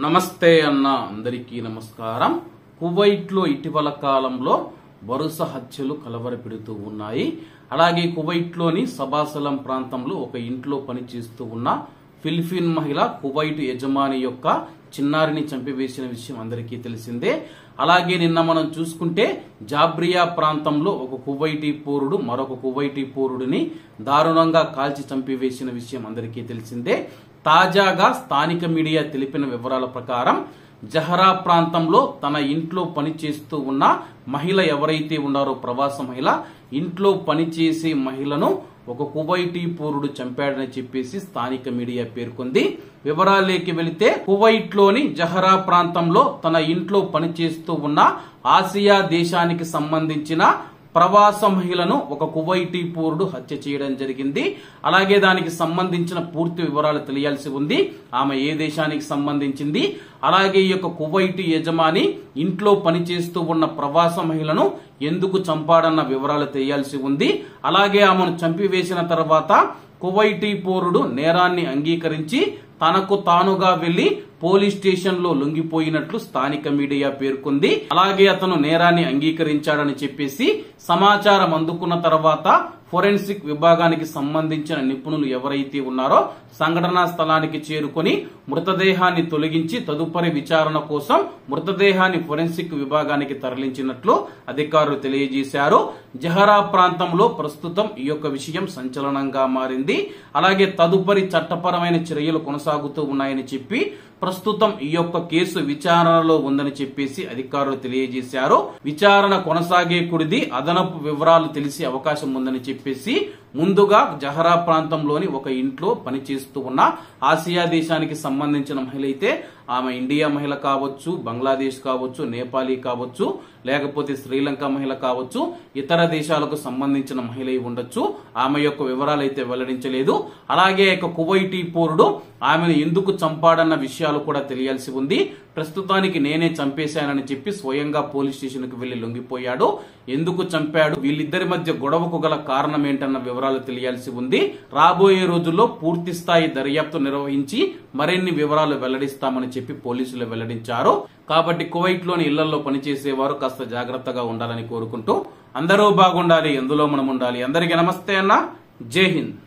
నమస్తే అన్న అందరికీ నమస్కారం. కువైట్ లో ఇటీవల కాలంలో వరుస హత్యలు కలవరపెడుతూ ఉన్నాయి. అలాగే కువైట్ లోని సబాసలం ప్రాంతంలో ఒక ఇంట్లో పనిచేస్తూ ఉన్న ఫిలిపిన్ మహిళ కువైట్ యజమాని యొక్క చిన్నారిని చంపివేసిన విషయం అందరికీ తెలిసిందే. అలాగే నిన్న మనం చూసుకుంటే జాబ్రియా ప్రాంతంలో ఒక కువైటీ పౌరుడు మరొక కువైటీ పౌరుడిని దారుణంగా కాల్చి చంపివేసిన విషయం అందరికీ తెలిసిందే. తాజాగా స్థానిక మీడియా తెలిపిన వివరాల ప్రకారం జహరా ప్రాంతంలో తన ఇంట్లో పనిచేస్తూ ఉన్న మహిళ ఎవరైతే ఉన్నారో ప్రవాస మహిళ, ఇంట్లో పనిచేసే మహిళను ఒక కువైటీ పౌరుడు చంపాడని చెప్పేసి స్థానిక మీడియా పేర్కొంది. వివరాల్లోకి వెళితే కువైట్ లోని జహరా ప్రాంతంలో తన ఇంట్లో పనిచేస్తూ ఉన్న ఆసియా దేశానికి సంబంధించిన ప్రవాస మహిళను ఒక కువైటీ పౌరుడు హత్య చేయడం జరిగింది. అలాగే దానికి సంబంధించిన పూర్తి వివరాలు తెలియాల్సి ఉంది. ఆమె ఏ దేశానికి సంబంధించింది, అలాగే ఈ యొక్క కువైటీ యజమాని ఇంట్లో పనిచేస్తూ ఉన్న ప్రవాస మహిళను ఎందుకు చంపాడన్న వివరాలు తెలియాల్సి ఉంది. అలాగే ఆమెను చంపివేసిన తర్వాత కువైటీ పౌరుడు నేరాన్ని అంగీకరించి తనకు తానుగా వెళ్లి పోలీస్ స్టేషన్ లో లొంగిపోయినట్లు స్థానిక మీడియా పేర్కొంది. అలాగే అతను నేరాన్ని అంగీకరించాడని చెప్పేసి సమాచారం అందుకున్న తర్వాత ఫోరెన్సిక్ విభాగానికి సంబంధించిన నిపుణులు ఎవరైతే ఉన్నారో సంఘటనా స్థలానికి చేరుకొని మృతదేహాన్ని తొలగించి తదుపరి విచారణ కోసం మృతదేహాన్ని ఫోరెన్సిక్ విభాగానికి తరలించినట్లు అధికారులు తెలియజేశారు. జహరా ప్రాంతంలో ప్రస్తుతం ఈ యొక్క విషయం సంచలనంగా మారింది. అలాగే తదుపరి చట్టపరమైన చర్యలు కొనసాగుతూ ఉన్నాయని చెప్పి ప్రస్తుతం ఈ యొక్క కేసు విచారణలో ఉందని చెప్పేసి అధికారులు తెలియజేశారు. విచారణ కొనసాగే కొద్దీ అదనపు వివరాలు తెలిసే అవకాశం ఉందని చెప్పేసి ముందుగా జహరా ప్రాంతంలోని ఒక ఇంట్లో పనిచేస్తూ ఉన్న ఆసియా దేశానికి సంబంధించిన మహిళ అయితే ఆమె ఇండియా మహిళ కావచ్చు, బంగ్లాదేశ్ కావచ్చు, నేపాలీ కావచ్చు, లేకపోతే శ్రీలంక మహిళ కావచ్చు, ఇతర దేశాలకు సంబంధించిన మహిళ ఉండొచ్చు. ఆమె యొక్క వివరాలు అయితే వెల్లడించలేదు. అలాగే కువైటీ పౌరుడు ఆమెను ఎందుకు చంపాడన్న విషయాలు కూడా తెలియాల్సి ఉంది. ప్రస్తుతానికి నేనే చంపేశానని చెప్పి స్వయంగా పోలీస్ స్టేషన్ కు వెళ్లి లొంగిపోయాడు. ఎందుకు చంపాడు, వీళ్ళిద్దరి మధ్య గొడవకు గల కారణం ఏంటన్న వివరాలు తెలియాల్సి ఉంది. రాబోయే రోజుల్లో పూర్తి స్థాయి దర్యాప్తు నిర్వహించి మరిన్ని వివరాలు వెల్లడిస్తామని చెప్పి పోలీసులు వెల్లడించారు. కాబట్టి కువైట్ లోని ఇళ్లలో పనిచేసేవారు కాస్త జాగ్రత్తగా ఉండాలని కోరుకుంటూ అందరూ బాగుండాలి, ఎందులో మనం ఉండాలి. అందరికీ నమస్తే అన్న, జై హింద్.